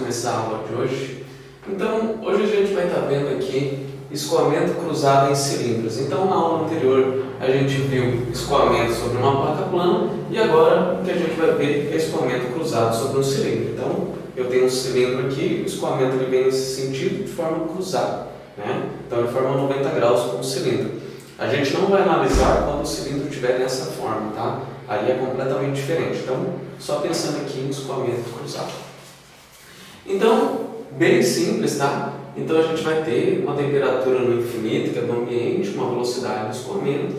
começar a aula de hoje. Então, hoje a gente vai estar vendo aqui escoamento cruzado em cilindros. Então, na aula anterior a gente viu escoamento sobre uma placa plana e agora o que a gente vai ver é escoamento cruzado sobre um cilindro. Então, eu tenho um cilindro aqui, o escoamento ele vem nesse sentido de forma cruzada, né? Então, de forma 90 graus com o cilindro. A gente não vai analisar quando o cilindro estiver nessa forma, tá? Aí é completamente diferente. Então, só pensando aqui em escoamento cruzado. Então, bem simples, tá? Então, a gente vai ter uma temperatura no infinito, que é do ambiente, uma velocidade no escoamento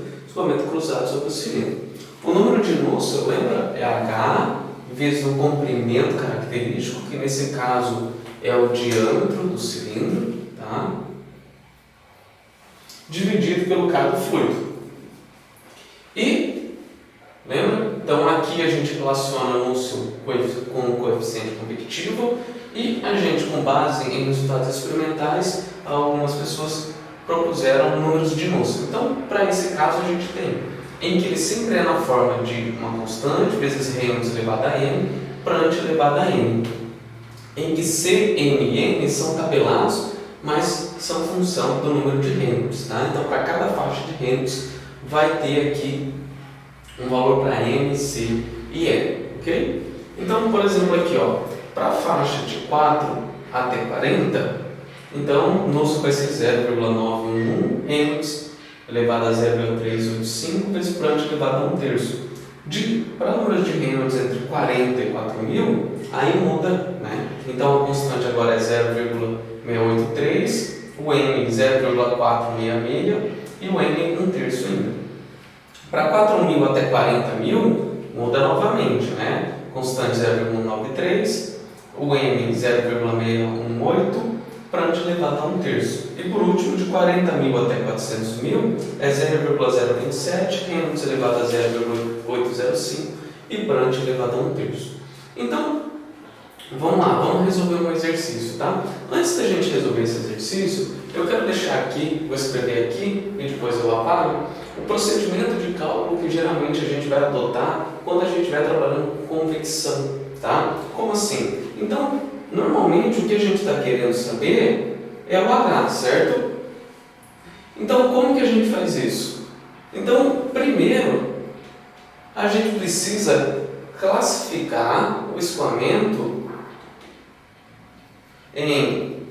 cruzado sobre o cilindro. O número de Nusselt, lembra? É H vezes o comprimento característico, que nesse caso é o diâmetro do cilindro, tá? Dividido pelo K do fluido. E, lembra? Então, aqui a gente relaciona Nusselt com o coeficiente convectivo e a gente, com base em resultados experimentais, algumas pessoas propuseram números de Nusselt. Então, para esse caso, a gente tem em que ele sempre é na forma de uma constante vezes Reynolds elevado a n, Prandtl elevado a n, em que C, M e N são tabelados, mas são função do número de Reynolds, tá? Então, para cada faixa de Reynolds, vai ter aqui um valor para M, C e N, ok? Então, por exemplo, aqui, ó, para a faixa de 4 até 40, então, Nusselt vai ser 0,911 Reynolds elevado a 0,385 vezes Prandtl elevado a 1/3. Para números de Reynolds entre 40 e 4000, aí muda, né? Então, a constante agora é 0,683, o N 0,466 e o N 1/3 ainda. Para 4.000 até 40.000, muda novamente, né? Constante 0,193, o N 0,618, Prandtl elevado a 1/3. E por último, de 40.000 até 400.000, é 0,027, Reynolds elevado a 0,805 e Prandtl elevado a 1/3. Então, vamos lá, vamos resolver um exercício, tá? Antes da gente resolver esse exercício, eu quero deixar aqui, vou escrever aqui e depois eu apago, o procedimento de cálculo que geralmente a gente vai adotar quando a gente vai trabalhando com convecção, tá? Como assim? Então, normalmente o que a gente está querendo saber é o H, certo? Então, como que a gente faz isso? Então, primeiro, a gente precisa classificar o escoamento em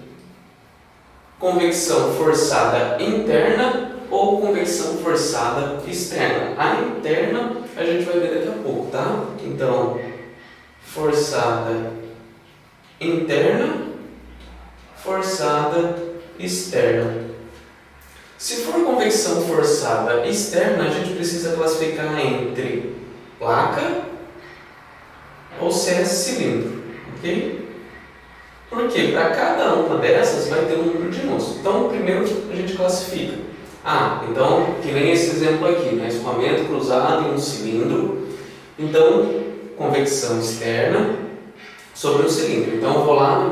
convecção forçada interna ou convecção forçada externa. A interna a gente vai ver daqui a pouco, tá? Então, forçada interna, forçada externa. Se for convecção forçada externa, a gente precisa classificar entre placa ou se é cilindro, ok? Porque para cada uma dessas vai ter um número de Nusselt. Então, primeiro a gente classifica. Então, que nem esse exemplo aqui, né? Escoamento cruzado em um cilindro. Então, convecção externa sobre um cilindro. Então, eu vou lá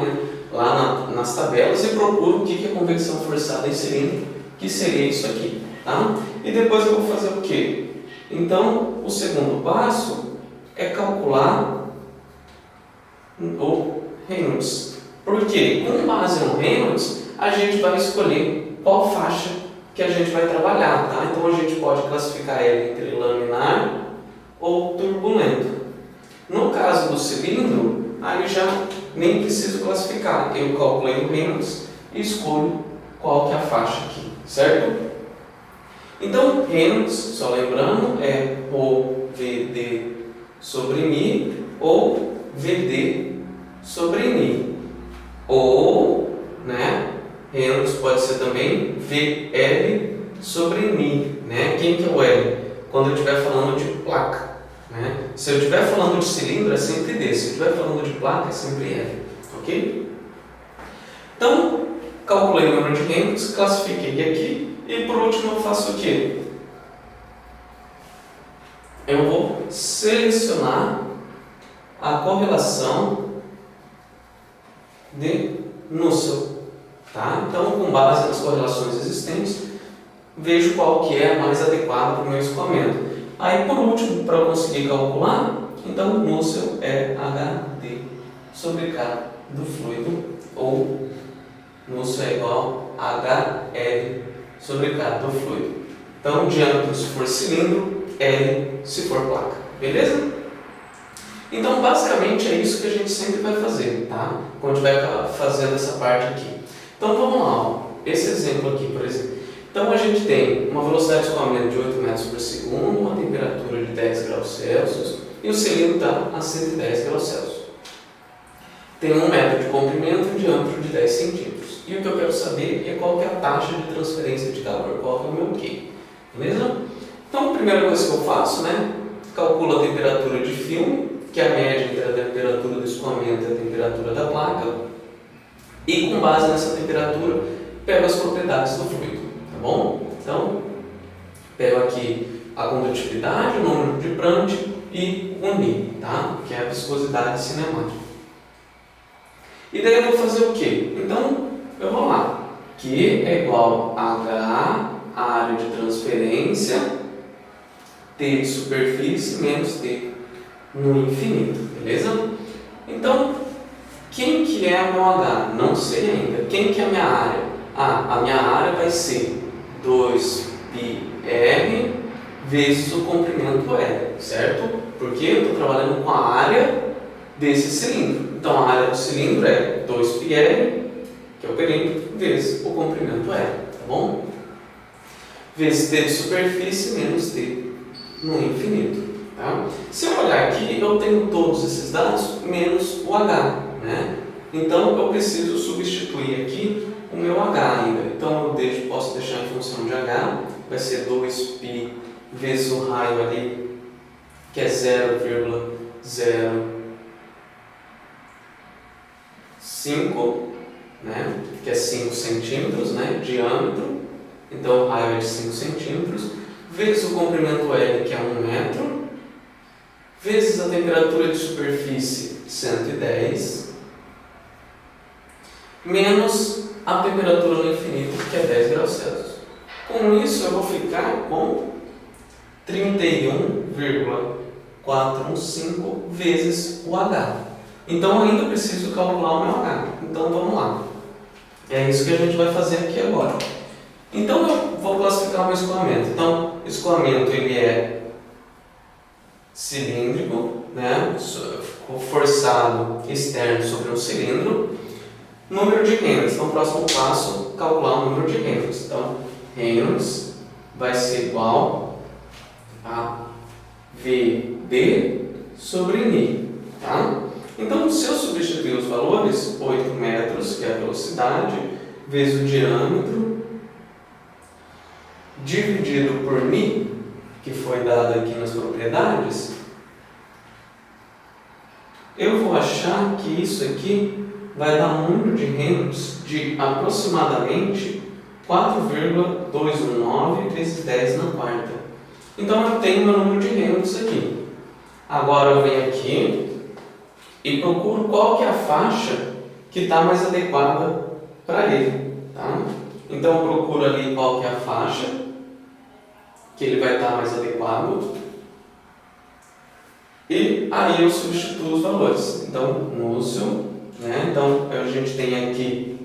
nas tabelas e procuro o que é convecção forçada em cilindro, que seria isso aqui, tá? E depois eu vou fazer o quê? Então, o segundo passo é calcular o Reynolds. Porque, com base no Reynolds, a gente vai escolher qual faixa que a gente vai trabalhar, tá? Então, a gente pode classificar ele entre laminar ou turbulento. No caso do cilindro, aí já nem preciso classificar. Eu calculei o Reynolds e escolho qual que é a faixa aqui, certo? Então, Reynolds, só lembrando, é ou VD sobre μ ou VD sobre μ. Ou, né, Reynolds pode ser também VL sobre μ, né? Quem que é o L? Quando eu estiver falando de placa. Né? Se eu estiver falando de cilindro, é sempre D. Se eu estiver falando de placa, é sempre L. Ok? Então, calculei o número de Reynolds, classifiquei aqui e por último eu faço o quê? Eu vou selecionar a correlação de Nusselt. Tá? Então, com base nas correlações existentes, vejo qual que é a mais adequada para o meu escoamento. Aí, por último, para eu conseguir calcular, então Nusselt é HD sobre K do fluido, ou núcleo é igual a HL sobre K do fluido. Então, diâmetro se for cilindro, L se for placa. Beleza? Então, basicamente é isso que a gente sempre vai fazer, tá? Quando a gente vai fazendo essa parte aqui. Então, vamos lá. Ó. Esse exemplo aqui, por exemplo. Então, a gente tem uma velocidade de escoamento de 8 metros por segundo, uma temperatura de 10 graus Celsius e o cilindro está a 110 graus Celsius. Tem 1 metro de comprimento e um diâmetro de 10 centímetros. E o que eu quero saber é qual que é a taxa de transferência de calor, qual que é o meu Q. Beleza? Então, a primeira coisa que eu faço, né? Calculo a temperatura de filme, que é a média entre a temperatura do escoamento e a temperatura da placa. E com base nessa temperatura, pego as propriedades do fluido. Tá bom? Então, pego aqui a condutividade, o número de Prandtl e o Ni, tá? Que é a viscosidade cinemática. E daí eu vou fazer o quê? Então, eu vou lá. Q é igual a H, a área de transferência, T de superfície menos T no infinito, beleza? Então, quem que é o meu H? Não sei ainda. Quem que é a minha área? A minha área vai ser 2πr vezes o comprimento L, certo? Porque eu estou trabalhando com a área desse cilindro. Então, a área do cilindro é 2πr, que é o perímetro, vezes o comprimento L, tá bom? Vezes T de superfície menos T no infinito. Tá? Se eu olhar aqui, eu tenho todos esses dados menos o H, né? Então, eu preciso substituir aqui o meu H ainda. Então, eu posso deixar em função de H, vai ser 2π vezes o raio ali, que é 0,05, né? Que é 5 centímetros, né? Diâmetro. Então, o raio é de 5 centímetros, vezes o comprimento L, que é 1 metro, vezes a temperatura de superfície, 110, menos a temperatura no infinito, que é 10 graus Celsius. Com isso, eu vou ficar com 31,415 vezes o H. Então, eu ainda preciso calcular o meu H. Então, vamos lá. É isso que a gente vai fazer aqui agora. Então, eu vou classificar o meu escoamento. Então, o escoamento ele é cilíndrico, né? Forçado externo sobre um cilindro. Número de Reynolds. Então, o próximo passo, calcular o número de Reynolds. Então, Reynolds vai ser igual a VD sobre Ni. Tá? Então, se eu substituir os valores, 8 metros, que é a velocidade, vezes o diâmetro, dividido por Ni, que foi dado aqui nas propriedades, eu vou achar que isso aqui vai dar um número de Reynolds de aproximadamente 4,219 vezes 10 na quarta. Então eu tenho meu número de Reynolds aqui. Agora eu venho aqui e procuro qual que é a faixa que está mais adequada para ele. Tá? Então eu procuro ali qual que é a faixa que ele vai estar mais adequado. E aí eu substituo os valores. Então, núcleo, né? Então a gente tem aqui,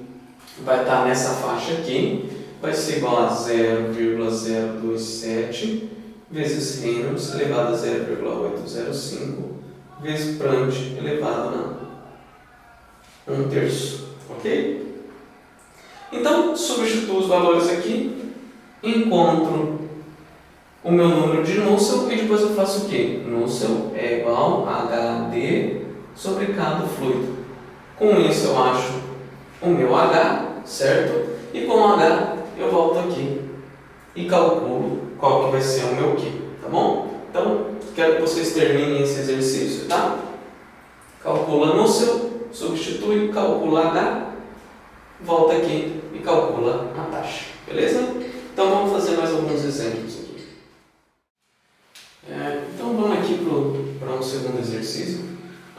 vai estar nessa faixa aqui, vai ser igual a 0,027 vezes Reynolds elevado a 0,805 vezes Prandtl elevado a 1/3. Ok? Então, substituo os valores aqui, encontro o meu número de Nusselt e depois eu faço o quê? Nusselt é igual a HD sobre K do fluido. Com isso eu acho o meu H, certo? E com o H eu volto aqui e calculo qual que vai ser o meu Q, tá bom? Então, quero que vocês terminem esse exercício, tá? Calcula Nusselt, substitui, calcula H, volta aqui e calcula a taxa, beleza? Então vamos fazer mais alguns exemplos aqui. Então vamos aqui para um segundo exercício.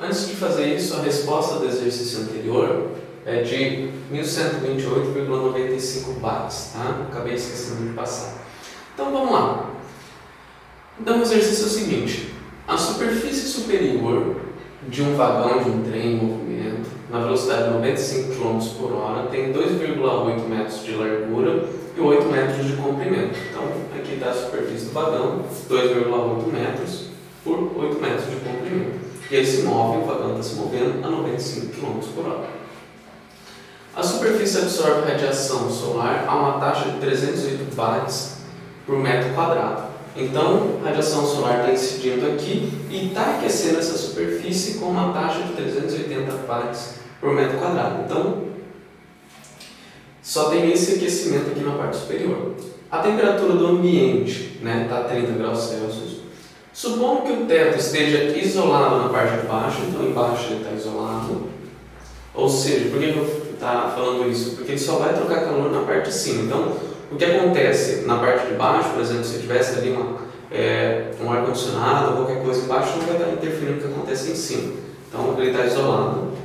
Antes de fazer isso, a resposta do exercício anterior é de 1128,95 watts, tá? Acabei esquecendo de passar. Então vamos lá. Então o exercício é o seguinte: a superfície superior de um vagão de um trem em movimento na velocidade de 95 km por hora, tem 2,8 metros de largura e 8 metros de comprimento. Então, aqui está a superfície do vagão, 2,8 metros por 8 metros de comprimento. E aí se move, o vagão está se movendo a 95 km por hora. A superfície absorve radiação solar a uma taxa de 308 watts por metro quadrado. Então, a radiação solar está incidindo aqui e está aquecendo essa superfície com uma taxa de 380 watts por metro quadrado. Então, só tem esse aquecimento aqui na parte superior. A temperatura do ambiente está a 30 graus Celsius. Supondo que o teto esteja isolado na parte de baixo, então embaixo ele está isolado. Ou seja, por que eu estou falando isso? Porque ele só vai trocar calor na parte de cima. Então, o que acontece na parte de baixo, por exemplo, se tivesse ali um ar-condicionado ou qualquer coisa embaixo, não vai estar interferindo no que acontece em cima. Então, ele está isolado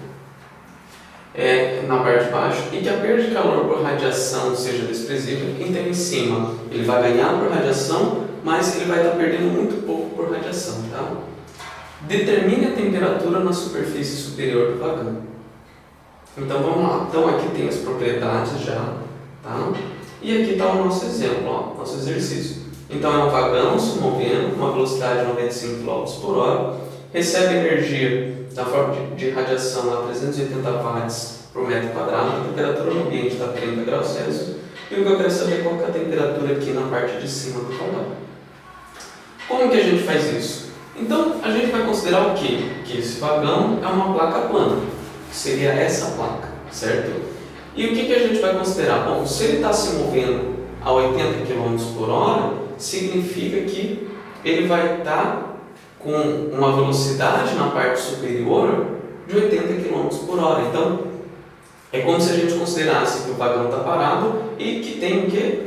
na parte de baixo, e que a perda de calor por radiação seja desprezível. Então, em cima ele vai ganhar por radiação, mas ele vai estar perdendo muito pouco por radiação. Tá? Determine a temperatura na superfície superior do vagão. Então vamos lá. Então aqui tem as propriedades já, tá? E aqui está o nosso exemplo, nosso exercício. Então é um vagão se movendo com uma velocidade de 95 km por hora, recebe energia na forma de radiação a 380 watts por metro quadrado, a temperatura no ambiente está a 30 graus Celsius, e o que eu quero saber é qual que é a temperatura aqui na parte de cima do vagão. Como que a gente faz isso? Então a gente vai considerar o quê? Que esse vagão é uma placa plana, que seria essa placa, certo? E o que a gente vai considerar? Bom, se ele está se movendo a 80 km por hora, significa que ele vai estar com uma velocidade na parte superior de 80 km por hora. Então, é como se a gente considerasse que o vagão está parado e que tem o quê?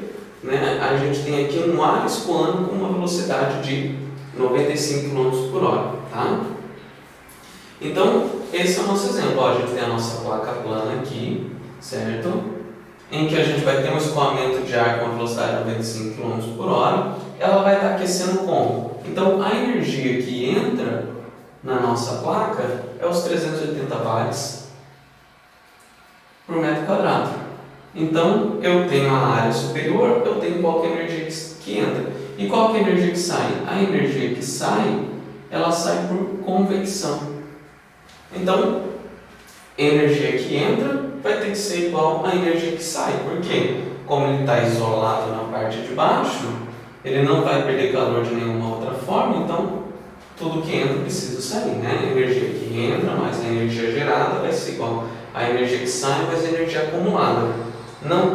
A gente tem aqui um ar escoando com uma velocidade de 95 km por hora. Tá? Então, esse é o nosso exemplo. A gente tem a nossa placa plana aqui, certo? Em que a gente vai ter um escoamento de ar com uma velocidade de 95 km por hora. Ela vai estar aquecendo como? Então, a energia que entra na nossa placa é os 380 watts por metro quadrado. Então, eu tenho a área superior, eu tenho qual que é a energia que entra. E qual que é a energia que sai? A energia que sai, ela sai por convecção. Então, a energia que entra vai ter que ser igual à energia que sai. Por quê? Como ele está isolado na parte de baixo, ele não vai perder calor de nenhuma outra forma, então tudo que entra precisa sair. A energia que entra mais a energia gerada vai ser igual à energia que sai mais a energia acumulada. Não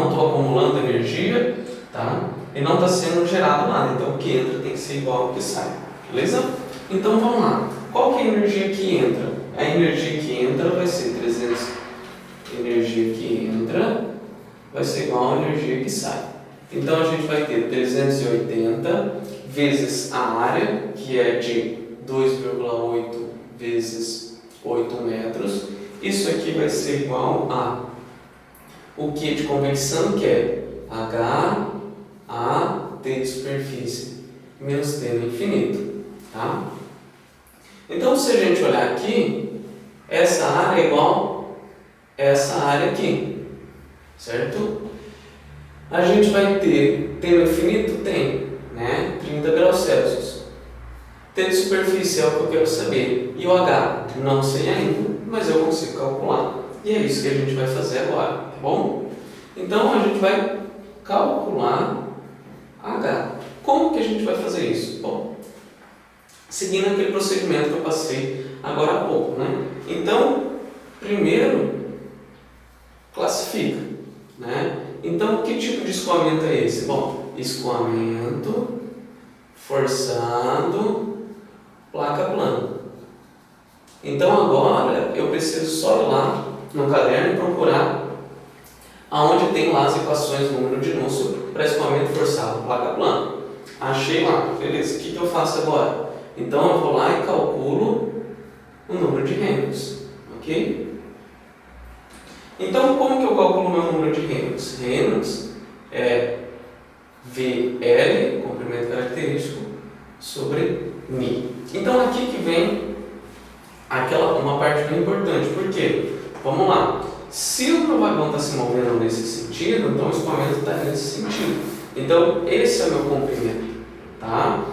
estou acumulando energia, tá? E não está sendo gerado nada, então o que entra tem que ser igual ao que sai, beleza? Então vamos lá, qual que é a energia que entra? A energia que entra vai ser 300, energia que entra vai ser igual à energia que sai. Então a gente vai ter 380 vezes a área, que é de 2,8 vezes 8 metros. Isso aqui vai ser igual a o que de convecção, que é H, A, T de superfície, menos T no infinito. Tá? Então, se a gente olhar aqui, essa área é igual a essa área aqui, certo? A gente vai ter T no infinito? Tem, 30 graus Celsius. T de superfície é o que eu quero saber. E o H? Não sei ainda, mas eu consigo calcular. E é isso que a gente vai fazer agora, tá bom? Então, a gente vai calcular H. Como que a gente vai fazer isso? Bom, seguindo aquele procedimento que eu passei agora há pouco, Então, primeiro, classifica, Então, que tipo de escoamento é esse? Bom, escoamento forçado, placa plana. Então, agora, eu preciso só ir lá no caderno e procurar aonde tem lá as equações número de Nusselt para escoamento forçado, placa plana. Achei lá, beleza, o que eu faço agora? Então eu vou lá e calculo o número de Reynolds, ok? Então como que eu calculo o meu número de Reynolds? Reynolds é VL, comprimento característico, sobre μ. Então aqui que vem uma parte bem importante. Por quê? Vamos lá. Se o meu vagão está se movendo nesse sentido, então o escoamento está nesse sentido. Então, esse é o meu comprimento. Tá?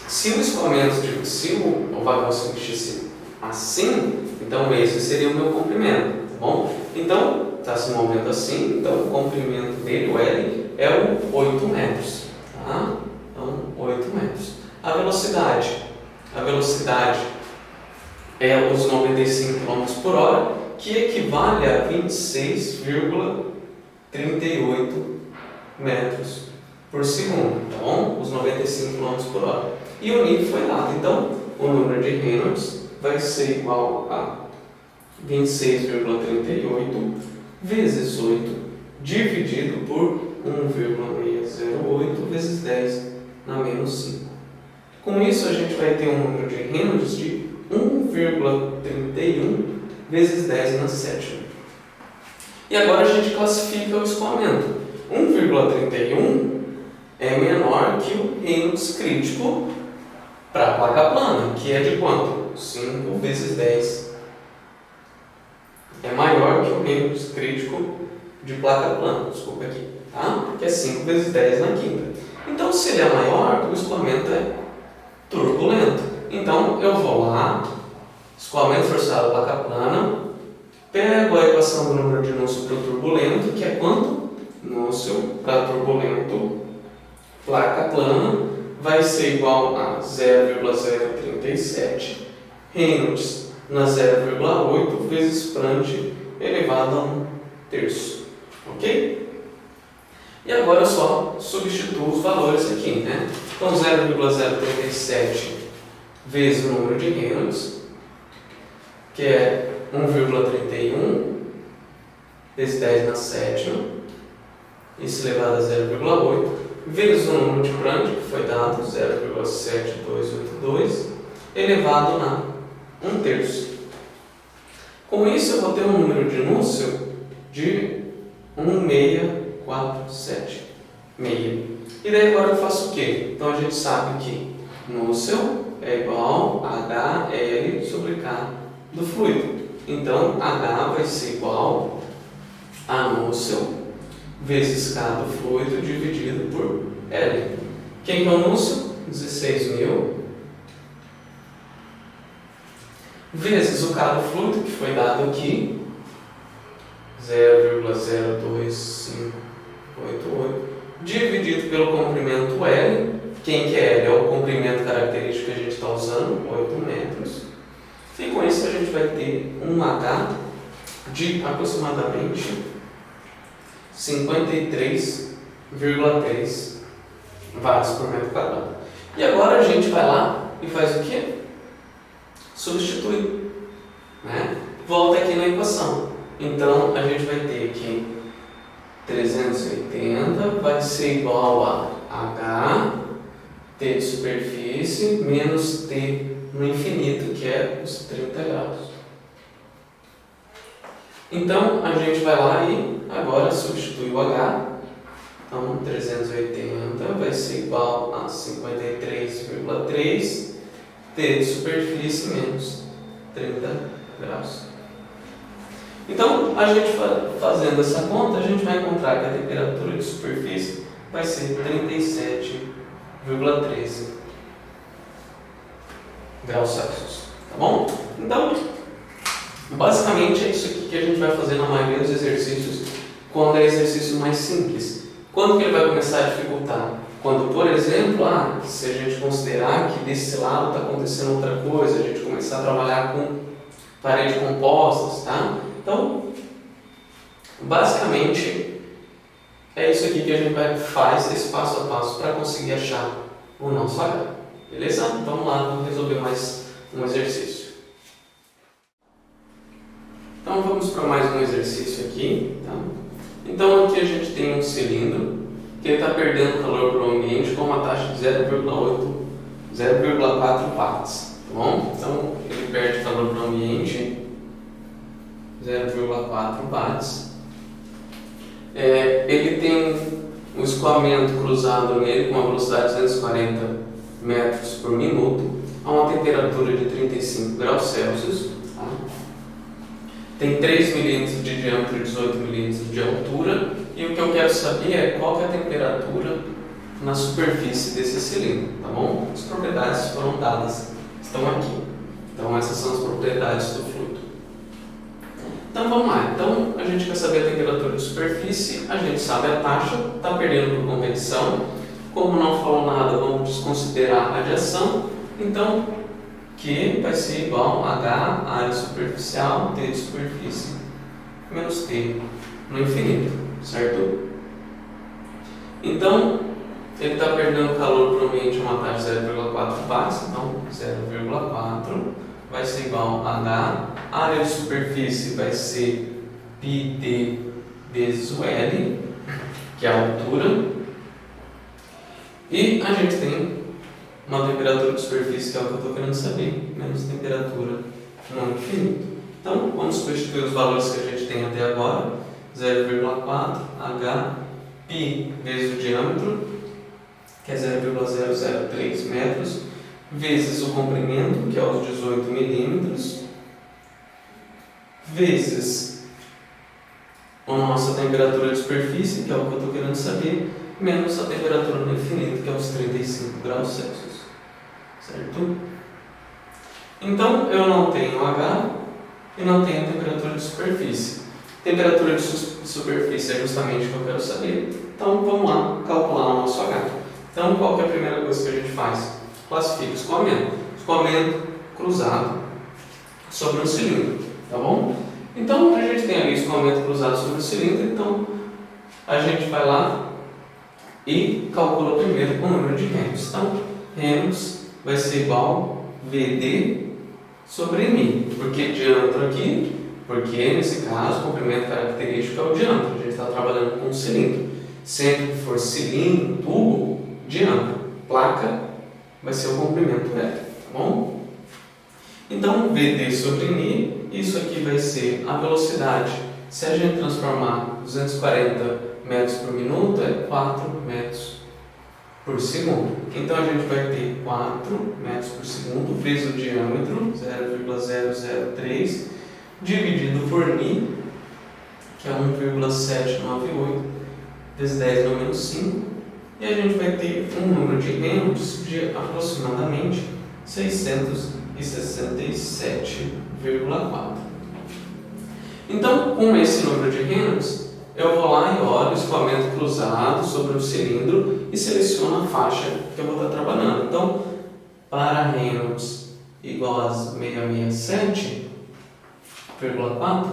Se o vagão se mexesse assim, então esse seria o meu comprimento. Tá bom? Então, está se movendo assim, então o comprimento dele, o L, é 8 metros. Tá? Então, 8 metros. A velocidade é os 95 km por hora, que equivale a 26,38 metros por segundo. Tá bom? Os 95 km por hora. E o nível foi dado. Então, o número de Reynolds vai ser igual a 26,38 vezes 8 dividido por 1,608 vezes 10 na menos 5. Com isso, a gente vai ter um número de Reynolds de 1,31 vezes 10 na sétima. E agora a gente classifica o escoamento. 1,31 é menor que o Reynolds crítico para a placa plana, que é de quanto? 5 vezes 10. É maior que o Reynolds crítico de placa plana, desculpa aqui, tá? Que é 5 vezes 10 na quinta. Então, se ele é maior, o escoamento é turbulento. Então, eu vou lá, escoamento forçado placa plana, pego a equação do número de Nusselt para o turbulento, que é quanto? Nusselt para turbulento placa plana vai ser igual a 0,037 Reynolds na 0,8 vezes Prandtl elevado a 1/3. Ok? E agora eu só substituo os valores aqui, né? Então 0,037 vezes o número de Reynolds, que é 1,31 vezes 10 na sétima, isso elevado a 0,8, vezes o número de Prandtl, que foi dado, 0,7282, elevado a 1/3. Com isso, eu vou ter um número de Nusselt de 1,647. E daí agora eu faço o quê? Então a gente sabe que Nusselt é igual a HL sobre K do fluido. Então H vai ser igual a Nusselt vezes K do fluido dividido por L. Quem que é o Nusselt? 16.000 vezes o K do fluido, que foi dado aqui, 0,02588, dividido pelo comprimento L. Quem que é L? É o comprimento característico que a gente está usando, 8 metros. E com isso a gente vai ter um H de aproximadamente 53,3 watts por metro quadrado. E agora a gente vai lá e faz o quê? Substitui, né? Volta aqui na equação. Então a gente vai ter que 380 vai ser igual a H T de superfície menos T no infinito, que é os 30 graus. Então a gente vai lá e agora substitui o H. Então 380 vai ser igual a 53,3 T de superfície menos 30 graus. Então, a gente fazendo essa conta, a gente vai encontrar que a temperatura de superfície vai ser 37,13 graus Celsius. Tá bom? Então, basicamente é isso aqui que a gente vai fazer na maioria dos exercícios quando é exercício mais simples. Quando que ele vai começar a dificultar? Quando, por exemplo, se a gente considerar que desse lado está acontecendo outra coisa, a gente começar a trabalhar com parede compostas, tá? Então, basicamente, é isso aqui que a gente faz esse passo a passo para conseguir achar o nosso H. Beleza? Vamos lá, vamos resolver mais um exercício. Então, vamos para mais um exercício aqui. Tá? Então, aqui a gente tem um cilindro que está perdendo calor para o ambiente com uma taxa de 0,4 watts. Tá bom? Então, ele perde calor para o ambiente 0,4 watts. Ele tem um escoamento cruzado nele com uma velocidade de 240 metros por minuto a uma temperatura de 35 graus Celsius, tá? Tem 3 milímetros de diâmetro e 18 milímetros de altura, e o que eu quero saber é qual que é a temperatura na superfície desse cilindro, tá bom? As propriedades foram dadas, estão aqui. Então essas são as propriedades do fluido. Então vamos lá, então a gente quer saber a temperatura de superfície, a gente sabe a taxa, está perdendo por convecção. Como não falou nada, vamos desconsiderar a radiação, então Q vai ser igual a H, área superficial, T de superfície, menos T no infinito, certo? Então, ele está perdendo calor para o ambiente a uma taxa de 0,4 watts, então 0,4 vai ser igual a H, a área de superfície vai ser πd vezes o L, que é a altura, e a gente tem uma temperatura de superfície, que é o que eu estou querendo saber, menos temperatura no infinito. Então, vamos substituir os valores que a gente tem até agora, 0,4 H, π vezes o diâmetro, que é 0,003 metros, vezes o comprimento, que é os 18 milímetros, vezes a nossa temperatura de superfície, que é o que eu estou querendo saber, menos a temperatura no infinito, que é os 35 graus Celsius. Certo? Então, eu não tenho H e não tenho temperatura de superfície. Temperatura de superfície é justamente o que eu quero saber. Então, vamos lá calcular o nosso H. Então, qual que é a primeira coisa que a gente faz? Classifica o escoamento. Escoamento cruzado sobre um cilindro, tá bom? Então, a gente tem ali o escoamento cruzado sobre o cilindro, então a gente vai lá e calcula primeiro o número de Reynolds. Então, Reynolds vai ser igual a VD sobre μ. Por que diâmetro aqui? Porque, nesse caso, o comprimento característico é o diâmetro. A gente está trabalhando com um cilindro. Sempre que for cilindro, tubo, diâmetro. Placa vai ser o comprimento L, tá bom? Então, VD sobre μ, isso aqui vai ser a velocidade. Se a gente transformar 240 metros por minuto, é 4 metros por segundo. Então, a gente vai ter 4 metros por segundo vezes o diâmetro, 0,003, dividido por μ, que é 1,798, vezes 10 no menos 5, e a gente vai ter um número de Reynolds de aproximadamente 667,4. Então, com esse número de Reynolds, eu vou lá e olho o escoamento cruzado sobre o cilindro e seleciono a faixa que eu vou estar trabalhando. Então, para Reynolds igual a 667,4,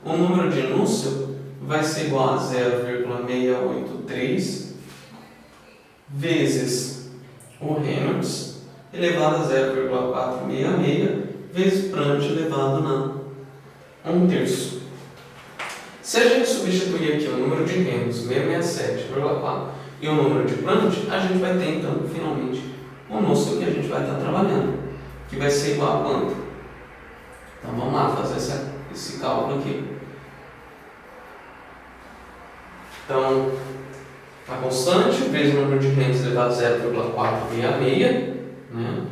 o número de Nusselt vai ser igual a 0,683 vezes o Reynolds elevado a 0,466 vezes Prandtl elevado a 1/3. Se a gente substituir aqui o número de Reynolds, 667,4, e o número de Prandtl, a gente vai ter então, finalmente, o Nusselt que a gente vai estar trabalhando, que vai ser igual a quanto? Então vamos lá fazer esse cálculo aqui. Então, a constante vezes o número de Reynolds elevado a 0,466, né?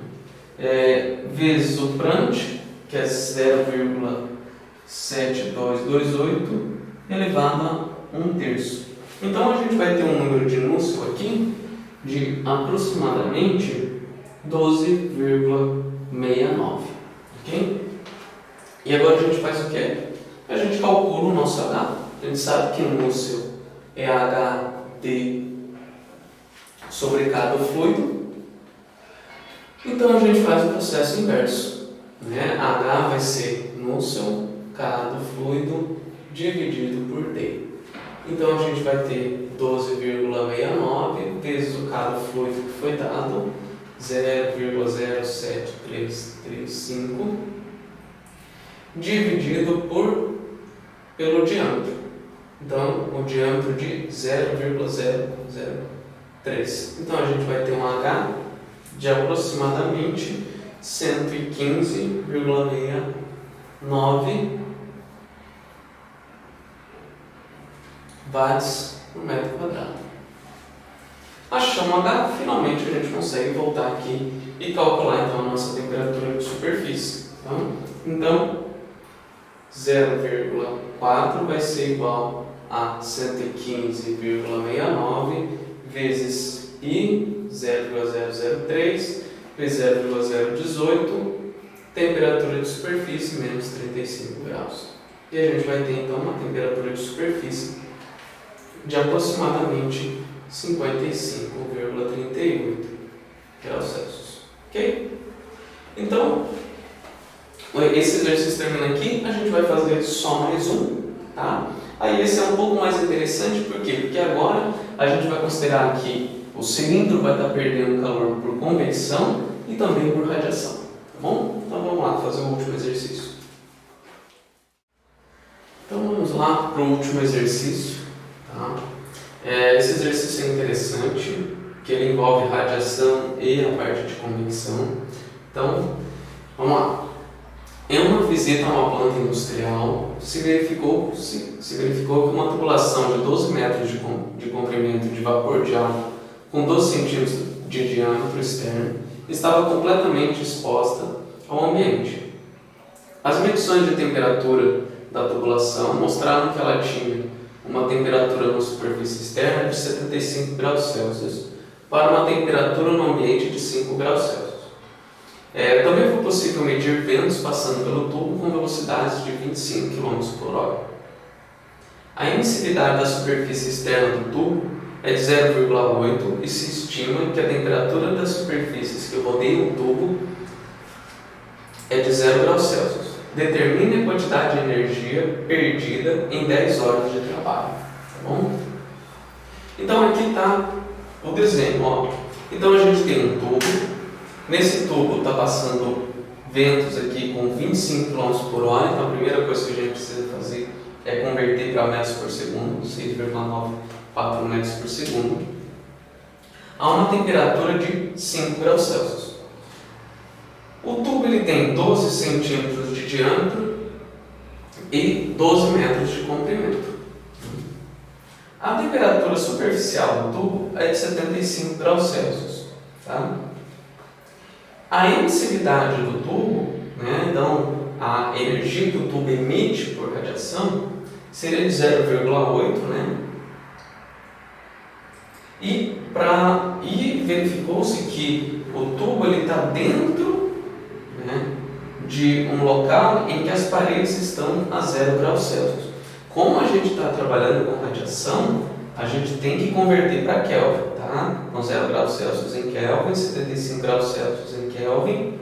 Vezes o Prandtl, que é 0,7228, elevado a 1/3. Então, a gente vai ter um número de Nusselt aqui de aproximadamente 12,69. Ok? E agora a gente faz o quê? A gente calcula o nosso H. A gente sabe que Nusselt é HT sobre K do fluido. Então a gente faz o processo inverso, né? H vai ser Nusselt K do fluido dividido por T. Então a gente vai ter 12,69 vezes o K do fluido que foi dado, 0,07335, dividido pelo diâmetro. Então, o diâmetro de 0,003. Então, a gente vai ter um H de aproximadamente 115,69 watts por metro quadrado. Achamos H, finalmente a gente consegue voltar aqui e calcular então a nossa temperatura de superfície. Então 0,4 vai ser igual a 115,69 vezes I 0,003 vezes 0,018, temperatura de superfície menos 35 graus. E a gente vai ter então uma temperatura de superfície de aproximadamente 55,38 graus Celsius. Ok? Então, esse exercício termina aqui, a gente vai fazer só mais um, tá? Aí esse é um pouco mais interessante, por quê? Porque agora a gente vai considerar que o cilindro vai estar perdendo calor por convecção e também por radiação, tá bom? Então vamos lá, fazer o último exercício. Então vamos lá para o último exercício, tá? Esse exercício é interessante, que ele envolve radiação e a parte de convecção. Então, vamos lá. Em uma visita a uma planta industrial, se verificou que uma tubulação de 12 metros de comprimento de vapor de água com 12 centímetros de diâmetro externo estava completamente exposta ao ambiente. As medições de temperatura da tubulação mostraram que ela tinha uma temperatura na superfície externa de 75 graus Celsius para uma temperatura no ambiente de 5 graus Celsius. Também foi possível medir ventos passando pelo tubo com velocidades de 25 km por hora. A emissividade da superfície externa do tubo é de 0,8 e se estima que a temperatura das superfícies que rodeiam o tubo é de 0 graus Celsius. Determine a quantidade de energia perdida em 10 horas de trabalho. Tá bom? Então aqui está o desenho. Ó. Então a gente tem um tubo. Nesse tubo está passando ventos aqui com 25 km por hora. Então a primeira coisa que a gente precisa fazer é converter para metros por segundo, 6,94 metros por segundo, a uma temperatura de 5 graus Celsius. O tubo ele tem 12 centímetros de diâmetro e 12 metros de comprimento. A temperatura superficial do tubo é de 75 graus Celsius. Tá? A emissividade do tubo, né, então a energia que o tubo emite por radiação, seria de 0,8, né? E verificou-se que o tubo está dentro, né, de um local em que as paredes estão a 0 graus Celsius. Como a gente está trabalhando com radiação, a gente tem que converter para Kelvin, tá? Com 0 graus Celsius em Kelvin, 75 graus Celsius em Kelvin.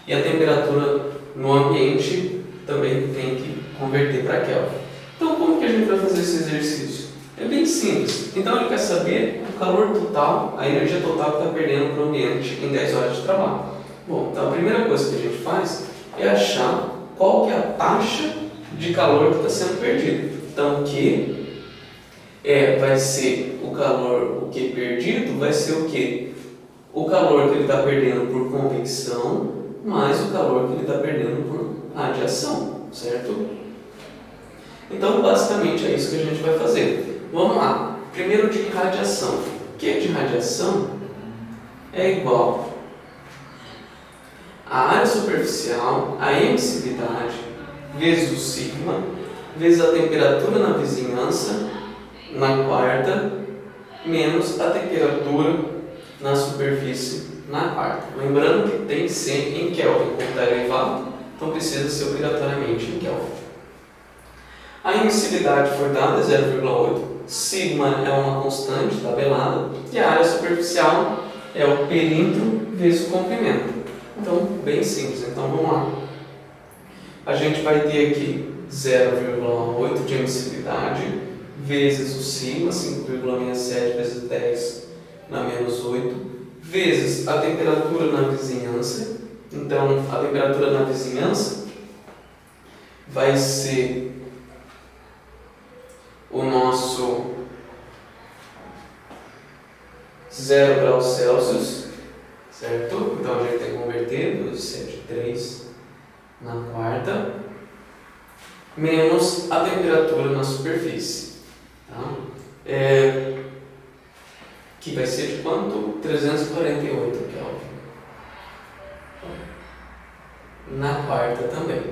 E a temperatura no ambiente também tem que converter para Kelvin. Então, como que a gente vai fazer esse exercício? É bem simples. Então, ele quer saber o calor total, a energia total que está perdendo para o ambiente em 10 horas de trabalho. Bom, então a primeira coisa que a gente faz é achar qual que é a taxa de calor que está sendo perdido. Então, Q vai ser o calor, o Q perdido vai ser o quê? O calor que ele está perdendo por convecção mais o calor que ele está perdendo por radiação, certo? Então, basicamente, é isso que a gente vai fazer. Vamos lá. Primeiro de radiação. Q de radiação é igual a área superficial, a emissividade, vezes o sigma, vezes a temperatura na vizinhança, na quarta, menos a temperatura na superfície, na quarta. Lembrando que tem que ser em Kelvin, como está elevado, então precisa ser obrigatoriamente em Kelvin. A emissividade foi dada, 0,8. Sigma é uma constante tabelada e a área superficial é o perímetro vezes o comprimento. Então, bem simples. Então, vamos lá. A gente vai ter aqui 0,8 de emissividade vezes o sigma, 5,67 vezes 10 na menos 8, vezes a temperatura na vizinhança. Então, a temperatura na vizinhança vai ser o nosso 0 graus Celsius, certo? Então, a gente tem que converter 273 na quarta, menos a temperatura na superfície. Tá? que vai ser de quanto? 348 Kelvin. Na quarta também.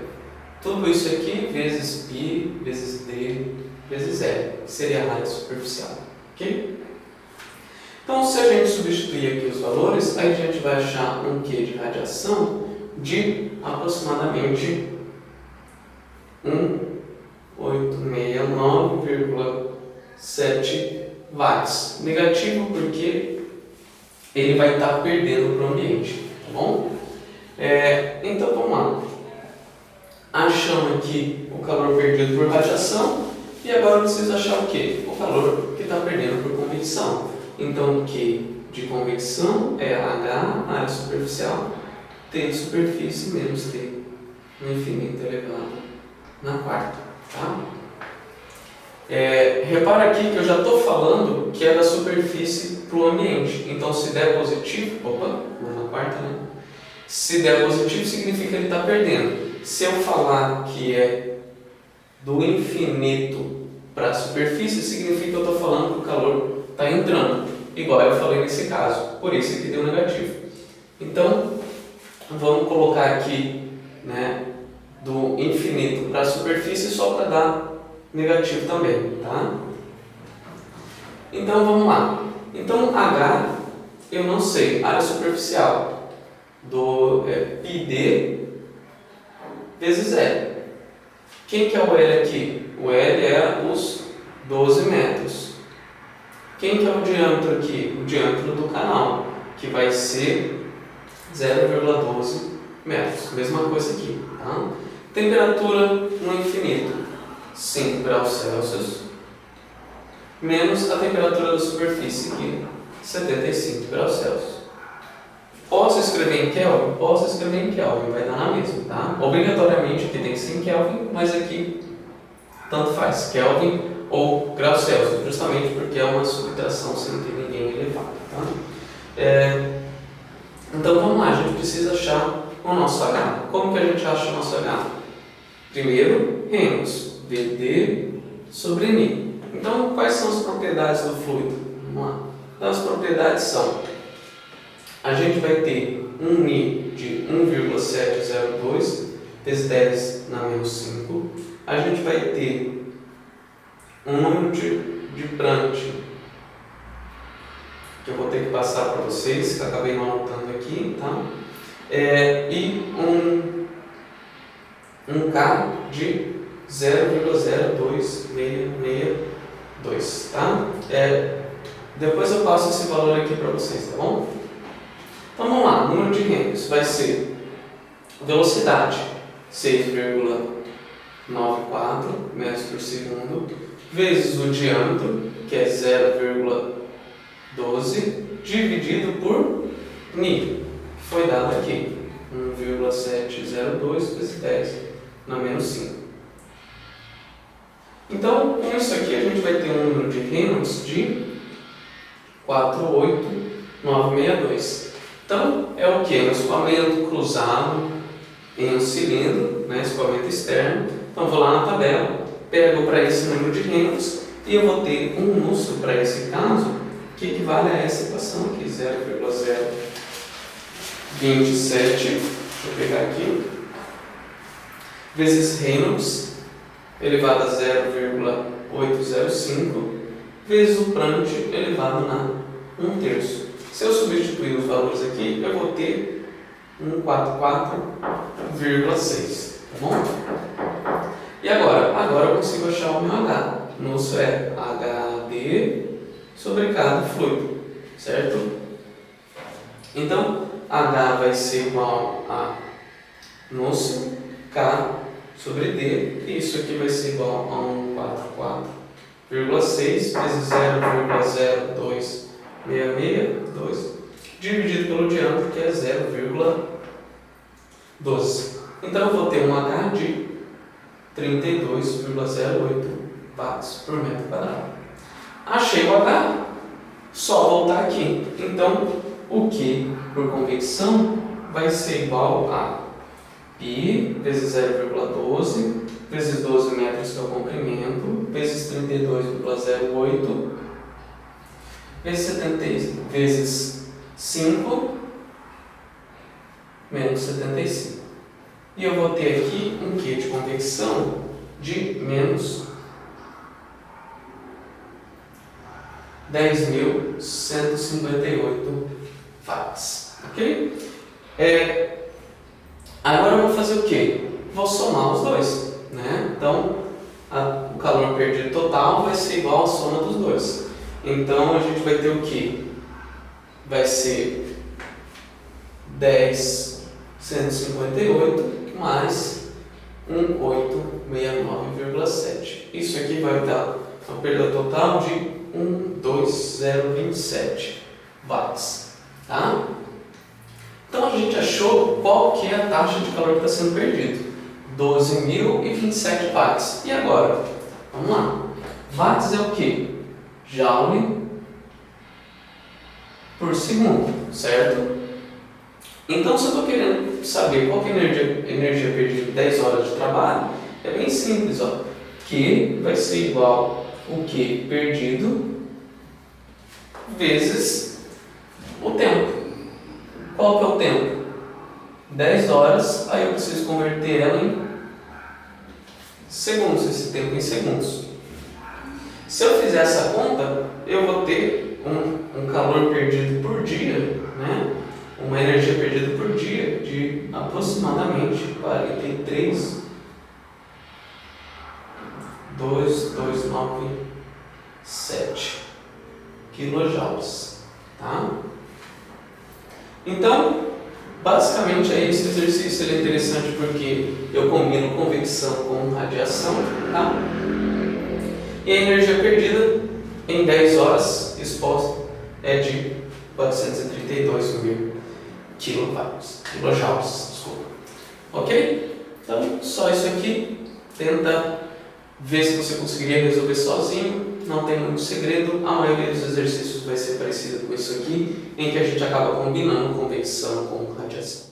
Tudo isso aqui vezes π, vezes d, vezes L, que seria a área superficial. Ok? Então, se a gente substituir aqui os valores, aí a gente vai achar um Q de radiação de aproximadamente 1869,7 watts. Negativo porque ele vai estar perdendo para o ambiente, tá bom? Então vamos lá. Achamos aqui o calor perdido por radiação e agora eu preciso achar o quê? O calor que está perdendo por convecção. Então o Q de convecção é H, área superficial, T de superfície menos T no infinito elevado na quarta. Tá? Repara aqui que eu já estou falando que é da superfície para o ambiente. Então se der positivo, na quarta, né? Se der positivo significa que ele está perdendo. Se eu falar que é do infinito para a superfície, significa que eu estou falando que o calor está entrando, igual eu falei nesse caso, por isso aqui deu negativo. Então, vamos colocar aqui, né, do infinito para a superfície só para dar negativo também, tá? Então, vamos lá. Então, H, eu não sei, área superficial do πd vezes L. Quem que é o L aqui? O L é os 12 metros. Quem que é o diâmetro aqui? O diâmetro do canal, que vai ser 0,12 metros. Mesma coisa aqui. Tá? Temperatura no infinito, 5 graus Celsius, menos a temperatura da superfície aqui, 75 graus Celsius. Posso escrever em Kelvin? Posso escrever em Kelvin, vai dar na mesma, tá? Obrigatoriamente aqui tem que ser em Kelvin, mas aqui tanto faz, Kelvin ou graus Celsius, justamente porque é uma subtração sem ter ninguém elevado, tá? Então vamos lá, a gente precisa achar o nosso H. Como que a gente acha o nosso H? Primeiro, Reynolds, VD sobre Ni. Então, quais são as propriedades do fluido? Vamos lá. Então, as propriedades são: a gente vai ter um Ni de 1,702 vezes 10 na menos 5. A gente vai ter um número de Prandtl, que eu vou ter que passar para vocês, que eu acabei não anotando aqui, tá? E um K de 0,02662, tá? Depois eu passo esse valor aqui para vocês, tá bom? Então vamos lá, número de Reynolds vai ser velocidade 6,94 metros por segundo, vezes o diâmetro, que é 0,12, dividido por Ni, que foi dado aqui, 1,702 vezes 10 na menos 5. Então, com isso aqui, a gente vai ter um número de Reynolds de 48962. Então, é o que? Um escoamento cruzado em um cilindro, né, escoamento externo. Então, vou lá na tabela, pego para esse número de Reynolds e eu vou ter um núcleo para esse caso, que equivale a essa equação aqui, 0,027, deixa eu pegar aqui, vezes Reynolds, elevado a 0,805, vezes o Prandtl, elevado a 1/3. Se eu substituir os valores aqui, eu vou ter 144,6, tá bom? E agora? Agora eu consigo achar o meu H. Nosso é HD sobre K do fluido, certo? Então, H vai ser igual a nosso K sobre D, e isso aqui vai ser igual a 144,6 vezes 0,02662, dividido pelo diâmetro, que é 0,12. Então eu vou ter um H de 32,08 watts por metro quadrado. Achei o H, só voltar aqui. Então o Q por convecção vai ser igual a π vezes 0,12 vezes 12 metros, que é o comprimento, vezes 32,08 vezes 5 menos 75. E eu vou ter aqui um Q de convecção de menos 10.158 watts. Ok? Agora eu vou fazer o quê? Vou somar os dois. Né? Então, o calor perdido total vai ser igual à soma dos dois. Então, a gente vai ter o quê? Vai ser 10.158 mais 1869,7. Isso aqui vai dar uma perda total de 12027 watts. Tá? Então, a gente achou qual que é a taxa de calor que está sendo perdido. 12.027 watts. E agora? Vamos lá. Watts é o quê? Joule por segundo, certo? Então, se eu estou querendo saber qual que é a energia perdida em 10 horas de trabalho, é bem simples. Ó. Q vai ser igual o Q perdido vezes o tempo. Qual que é o tempo? 10 horas, aí eu preciso converter ela em segundos, esse tempo em segundos. Se eu fizer essa conta, eu vou ter um calor perdido por dia, né? Uma energia perdida por dia de aproximadamente 43.297 kJ. Tá? Então, basicamente é esse exercício. Ele é interessante porque eu combino convecção com radiação. Tá? E a energia perdida em 10 horas exposta é de 432.000 kilojoules, desculpa. Ok? Então, só isso aqui. Tenta ver se você conseguiria resolver sozinho. Não tem muito segredo. A maioria dos exercícios vai ser parecido com isso aqui, em que a gente acaba combinando convecção com radiação.